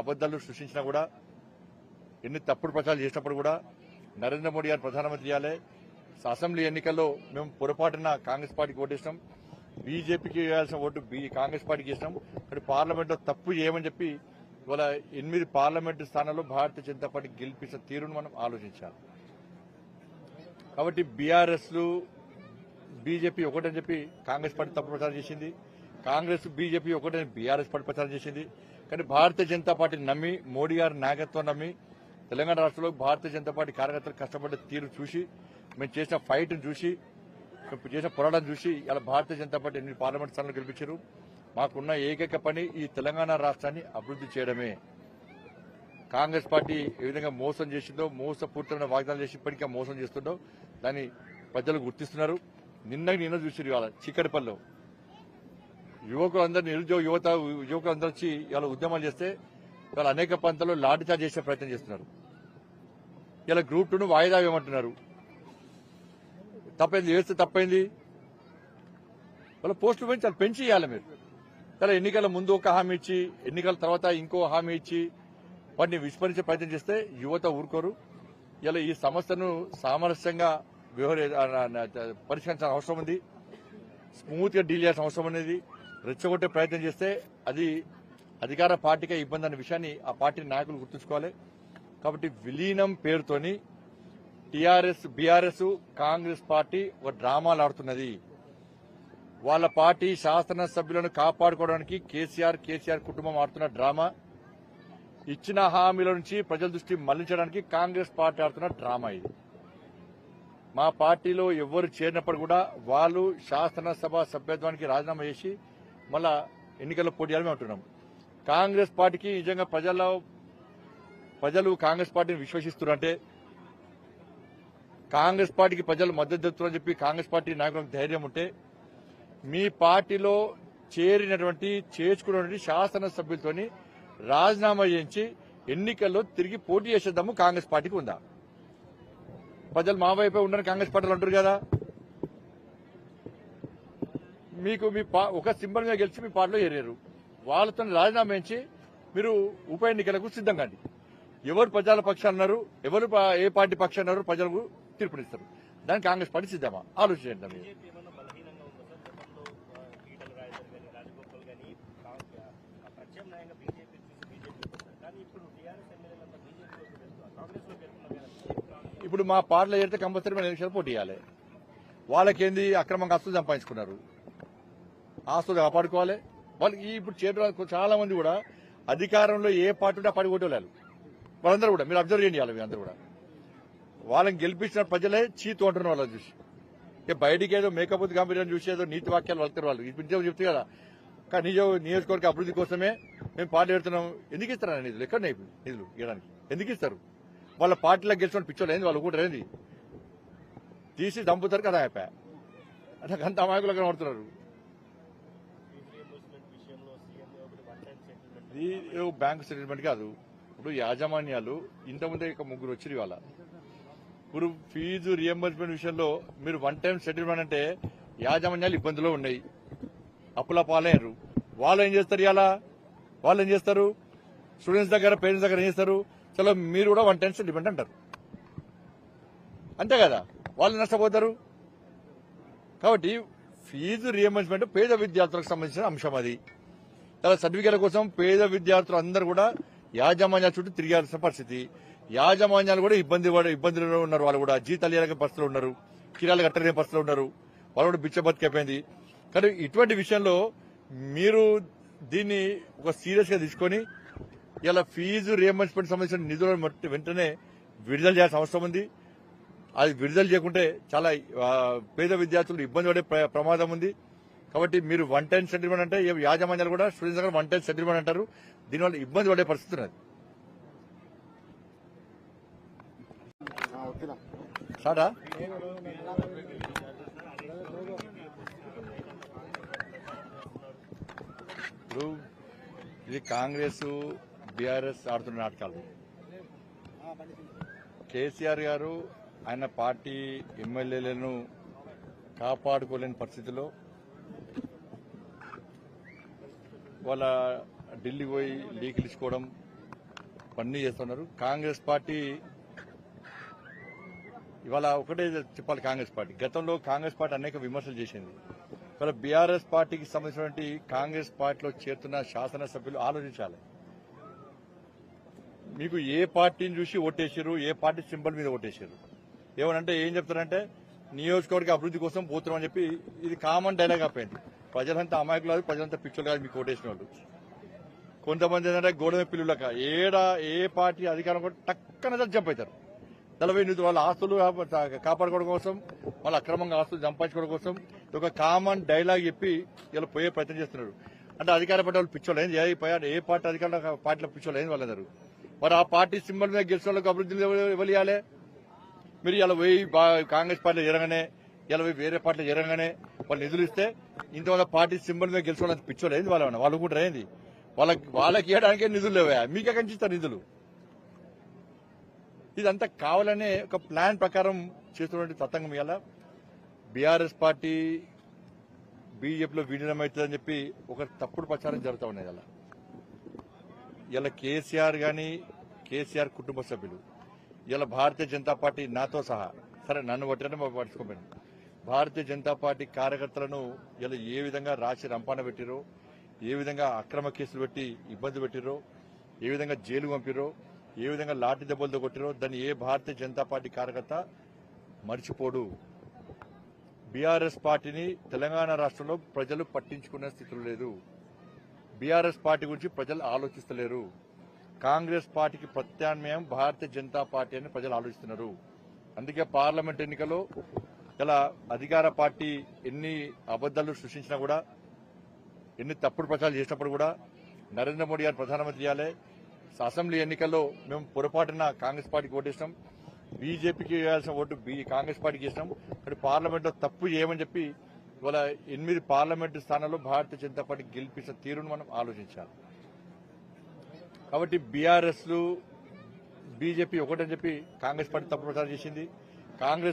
అబద్దాలు సృష్టించినా కూడా, ఎన్ని తప్పుడు ప్రచారాలు చేసినప్పుడు కూడా నరేంద్ర మోడీ గారు ప్రధానమంత్రి చేయాలి. అసెంబ్లీ ఎన్నికల్లో మేము పొరపాటున కాంగ్రెస్ పార్టీకి ఓటేసినాం, బీజేపీకి వేయాల్సిన ఓటు కాంగ్రెస్ పార్టీకి వేసినాం. కానీ పార్లమెంట్లో తప్పు చేయమని చెప్పి ఇవాళ 8 పార్లమెంటు స్థానాల్లో భారతీయ జనతా పార్టీ గెలిపించిన తీరును మనం ఆలోచించాలి. కాబట్టి బీఆర్ఎస్లు బీజేపీ ఒకటని చెప్పి కాంగ్రెస్ పార్టీ తప్పు ప్రచారం చేసింది, కాంగ్రెస్ బీజేపీ ఒకటని బీఆర్ఎస్ పార్టీ ప్రచారం చేసింది. కానీ భారతీయ జనతా పార్టీని నమ్మి, మోడీ గారి నాయకత్వం నమ్మి తెలంగాణ రాష్ట్రంలో భారతీయ జనతా పార్టీ కార్యకర్తలు కష్టపడ్డ తీరు చూసి, మేము చేసిన ఫైట్ను చూసి, మేము చేసిన పోరాటం చూసి ఇలా భారతీయ జనతా పార్టీ 8 పార్లమెంట్ స్థానాలు గెలిపించారు. మాకున్న ఏకైక పని ఈ తెలంగాణ రాష్ట్రాన్ని అభివృద్ధి చేయడమే. కాంగ్రెస్ పార్టీ ఏ విధంగా మోసం చేసిందో, మోసపూరితమైన వాగ్దానాలు చేసి ఇప్పటికే మోసం చేస్తుందో దాన్ని ప్రజలు గుర్తిస్తున్నారు. నిన్న చూసారు ఇవాళ చిక్కడిపల్లిలో యువకులందరూ, నిరుద్యోగ యువకులందరూ వచ్చి ఇవాళ ఉద్యమాలు చేస్తే ఇవాళ అనేక ప్రాంతాల్లో లాఠీచార్జ్ చేసే ప్రయత్నం చేస్తున్నారు. ఇలా గ్రూప్ 2ను వాయిదా వేయమంటున్నారు. తప్పైంది, వేస్తే తప్పైంది. వాళ్ళ పోస్టులు పెంచి ఇవ్వాలి మీరు. ఇలా ఎన్నికల ముందు ఒక హామీ ఇచ్చి, ఎన్నికల తర్వాత ఇంకో హామీ ఇచ్చి వాటిని విస్మరించే ప్రయత్నం చేస్తే యువత ఊరుకోరు. ఇలా ఈ సమస్యను సామరస్యంగా పరిష్కరించాల్సిన అవసరం ఉంది. స్మూత్ గా డీల్ చేయాల్సిన అవసరం అనేది. రెచ్చగొట్టే ప్రయత్నం చేస్తే అది అధికార పార్టీకే ఇబ్బంది అనే విషయాన్ని ఆ పార్టీ నాయకులు గుర్తుంచుకోవాలి. కాబట్టి విలీనం పేరుతోని టీఆర్ఎస్, బీఆర్ఎస్, కాంగ్రెస్ పార్టీ ఒక డ్రామాలు ఆడుతున్నది. వాళ్ళ పార్టీ శాసనసభ్యులను కాపాడుకోవడానికి కేసీఆర్ కుటుంబం ఆడుతున్న డ్రామా, ఇచ్చిన హామీల నుంచి ప్రజల దృష్టి మళ్లించడానికి కాంగ్రెస్ పార్టీ ఆడుతున్న డ్రామా ఇది. మా పార్టీలో ఎవరు చేరినప్పుడు కూడా వాళ్ళు శాసనసభ సభ్యత్వానికి రాజీనామా చేసి మళ్ళా ఎన్నికల్లో పోటీ చేయాలని అంటున్నాం. కాంగ్రెస్ పార్టీకి నిజంగా ప్రజలు కాంగ్రెస్ పార్టీని విశ్వసిస్తున్నారంటే, కాంగ్రెస్ పార్టీకి ప్రజలు మద్దతు తెలుపుతారని చెప్పి కాంగ్రెస్ పార్టీ నాయకులకు ధైర్యం ఉంటే, మీ పార్టీలో చేర్చుకున్నటువంటి శాసనసభ్యులతోని రాజీనామా చేయించి ఎన్నికల్లో తిరిగి పోటీ చేసేద్దాము కాంగ్రెస్ పార్టీకి ఉందా? ప్రజలు మా వైపే ఉండని కాంగ్రెస్ పార్టీలు అంటారు కదా. మీకు ఒక సింబల్ గా గెలిచి మీ పార్టీలో ఏరారు, వాళ్ళతో రాజీనామా చేయించి మీరు ఉప ఎన్నికలకు సిద్ధం కండి. ఎవరు ప్రజల పక్షాలు ఉన్నారు, ఎవరు ఏ పార్టీ పక్షాలు ఉన్నారు ప్రజలకు తీర్పునిస్తారు. దానికి కాంగ్రెస్ పార్టీ సిద్ధమా? ఆలోచించండి. ఇప్పుడు మా పార్టీలో చేరితే కంపల్సరీ మన ఎలక్షన్ పోటీ చేయాలి. వాళ్ళకేంది అక్రమంగా ఆస్తులు సంపాదించుకున్నారు, ఆస్తులు కాపాడుకోవాలి. వాళ్ళకి ఇప్పుడు చేరు చాలా మంది కూడా అధికారంలో ఏ పార్టీ ఉంటే ఆ పార్టీ ఓటేవాళ్ళు. వాళ్ళందరూ కూడా మీరు అబ్జర్వ్ చేయాలి. అందరూ కూడా వాళ్ళని గెలిపించిన ప్రజలే చీతు అంటున్నారు. వాళ్ళని చూసి ఇక బయటికి ఏదో మేకపోతే గాంభీర్యం చూసి ఏదో నీతి వాక్యాలు వలుతారు వాళ్ళు. ఇప్పుడు చెప్తే కదా నియోజకవర్గ అభివృద్ధి కోసమే మేము పార్టీ పెడుతున్నాం. ఎందుకు ఇస్తారా నిధులు? ఎక్కడ నిధులు ఇవ్వడానికి ఎందుకు ఇస్తారు? వాళ్ళ పార్టీలో గెలిచిన పిచ్చోళ్ళు ఏంది, వాళ్ళు కూడా ఏంది తీసి దంపుతారు కదా. అయిపోయా నాకు అంత అమాయకులు కనబడుతున్నారు. ఇది బ్యాంకు సెటిల్మెంట్ కాదు. ఇప్పుడు యాజమాన్యాలు ఇంతకుముందే ఇక 3 వచ్చారు ఇవాళ. ఇప్పుడు ఫీజు రియంబర్స్మెంట్ విషయంలో మీరు 1 టైం సెటిల్మెంట్ అంటే యాజమాన్యాలు ఇబ్బందులు ఉన్నాయి, అప్పుల పాలయ్యారు. వాళ్ళు ఏం చేస్తారు? ఇవాళ వాళ్ళు ఏం చేస్తారు? స్టూడెంట్స్ దగ్గర, పేరెంట్స్ దగ్గర ఏం చేస్తారు? చలో మీరు కూడా 1 టైం సెటిల్మెంట్ అంటారు, అంతే కదా. వాళ్ళు నష్టపోతారు. కాబట్టి ఫీజు రియంబర్స్మెంట్ పేద విద్యార్థులకు సంబంధించిన అంశం. అది సర్టిఫికేట్ల కోసం పేద విద్యార్థులు అందరూ కూడా యాజమాన్యాల చుట్టూ తిరిగాల్సిన పరిస్థితి. యాజమాన్యాలు కూడా ఇబ్బందులు ఉన్నారు. వాళ్ళు కూడా జీతాలు ఇవ్వలేని పరిస్థితులు ఉన్నారు, కిరాలు కట్టలేని పరిస్థితులు ఉన్నారు. వాళ్ళు కూడా బిచ్చబతికైపోయింది. కానీ ఇటువంటి విషయంలో మీరు దీన్ని ఒక సీరియస్ గా తీసుకుని ఇలా ఫీజు రియంబర్స్మెంట్ సంబంధించిన నిధులను వెంటనే విడుదల చేయాల్సిన అవసరం ఉంది. అది విడుదల చేయకుంటే చాలా పేద విద్యార్థులు ఇబ్బంది పడే ప్రమాదం ఉంది. కాబట్టి మీరు 1 టైం సెటిల్మెంట్ అంటే యాజమాన్యాలు కూడా స్టూడెంట్స్ దగ్గర 1 టైం సెటిల్మెంట్ అంటారు. దీనివల్ల ఇబ్బంది పడే పరిస్థితి ఉన్నది. సాడా ఇప్పుడు ఇది కాంగ్రెస్ బీఆర్ఎస్ ఆడుతున్న నాటకాలు. కేసీఆర్ గారు ఆయన పార్టీ ఎమ్మెల్యేలను కాపాడుకోలేని పరిస్థితిలో వాళ్ళ ఢిల్లీ పోయి లీకులు ఇచ్చుకోవడం, పని చేస్తున్నారు. కాంగ్రెస్ పార్టీ ఇవాళ ఒకటే చెప్పాలి. కాంగ్రెస్ పార్టీ గతంలో కాంగ్రెస్ పార్టీ అనేక విమర్శలు చేసింది. ఇవాళ బీఆర్ఎస్ పార్టీకి సంబంధించినటువంటి కాంగ్రెస్ పార్టీలో చేరుతున్న శాసనసభ్యులు ఆలోచించాలి. మీకు ఏ పార్టీని చూసి ఓటేసారు, ఏ పార్టీ సింబల్ మీద ఓటేసారు, ఏమనంటే ఏం చెప్తారంటే నియోజకవర్గ అభివృద్ధి కోసం పోతున్నామని చెప్పి ఇది కామన్ డైలాగ్ అయిపోయింది. ప్రజలంతా అమాయకులు కాదు, ప్రజలంతా పిచ్చోళ్ళు కాదు మీకు ఓటేసిన వాళ్ళు. కొంతమంది ఏంటంటే గోడమ పిల్లులక ఏ పార్టీ అధికారం కూడా టక్కన జంప్ అవుతారు. 40 వాళ్ళ ఆస్తులు కాపాడుకోవడం కోసం, వాళ్ళ అక్రమంగా ఆస్తులు సంపాదించుకోవడం కోసం ఒక కామన్ డైలాగ్ చెప్పి ఇలా పోయే ప్రయత్నం చేస్తున్నారు. అంటే అధికార పార్టీ వాళ్ళు పిచ్చోళ్ళు ఏంది, ఏ పార్టీ అధికార పార్టీలో పిచ్చోళ్ళు ఏంది వాళ్ళందరూ. మరి ఆ పార్టీ సింబల్ మీద గెలిచిన వాళ్ళకి అభివృద్ధి ఇవ్వాలి. మీరు ఇలా పోయి కాంగ్రెస్ పార్టీలో జరగనే, ఇలా పోయి వేరే పార్టీలో జరగనే వాళ్ళు నిధులు ఇస్తే ఇంతవల్ల పార్టీ సింబల్ మీద గెలిచిన పిచ్చోళ్ళు ఏంది వాళ్ళు కూడా ఏంది, వాళ్ళకి ఇవ్వడానికే నిధులు లేవా, మీకే కనిపిస్తారు నిధులు. ఇదంతా కావాలనే ఒక ప్లాన్ ప్రకారం చేస్తున్నటువంటి తతంగం. ఇలా బీఆర్ఎస్ పార్టీ బీజేపీలో విలీనం అవుతుందని చెప్పి ఒక తప్పుడు ప్రచారం జరుగుతూ ఉన్నాయి. ఇలా కేసీఆర్ గాని, కేసీఆర్ కుటుంబ సభ్యులు, ఇలా భారతీయ జనతా పార్టీ నాతో సహా, సరే నన్ను పట్టిన పట్టుకోపోయాను, భారతీయ జనతా పార్టీ కార్యకర్తలను ఇలా ఏ విధంగా రాసి రంపాన పెట్టిరో, ఏ విధంగా అక్రమ కేసులు పెట్టి ఇబ్బంది పెట్టిరో, ఏ విధంగా జైలు పంపిరో, ఏ విధంగా లాఠీ దెబ్బలతో కొట్టిరో దాన్ని ఏ భారతీయ జనతా పార్టీ కార్యకర్త మర్చిపోడు. బీఆర్ఎస్ పార్టీని తెలంగాణ రాష్ట్రంలో ప్రజలు పట్టించుకునే స్థితిలో లేదు. బీఆర్ఎస్ పార్టీ గురించి ప్రజలు ఆలోచిస్తలేరు. కాంగ్రెస్ పార్టీకి ప్రత్యామ్నాయం భారతీయ జనతా పార్టీ అని ప్రజలు ఆలోచిస్తున్నారు. అందుకే పార్లమెంట్ ఎన్నికల్లో ఇలా అధికార పార్టీ ఎన్ని అబద్దాలు సృష్టించినా కూడా, ఎన్ని తప్పుడు ప్రచారాలు చేసినప్పుడు కూడా నరేంద్ర మోడీ గారు ప్రధానమంత్రి చేయాలి. అసెంబ్లీ ఎన్నికల్లో మేము పొరపాటున కాంగ్రెస్ పార్టీకి ఓటేసినాం, బీజేపీకి వేయాల్సిన ఓటు కాంగ్రెస్ పార్టీకి ఇచ్చినాం. మరి పార్లమెంట్లో తప్పు చేయమని చెప్పి ఇవాళ 8 పార్లమెంటు స్థానాల్లో భారతీయ జనతా పార్టీ గెలిపించిన తీరును మనం ఆలోచించాలి. కాబట్టి బీఆర్ఎస్ బీజేపీ ఒకటని చెప్పి కాంగ్రెస్ పార్టీ తప్పు ప్రచారం చేసింది. కాంగ్రెస్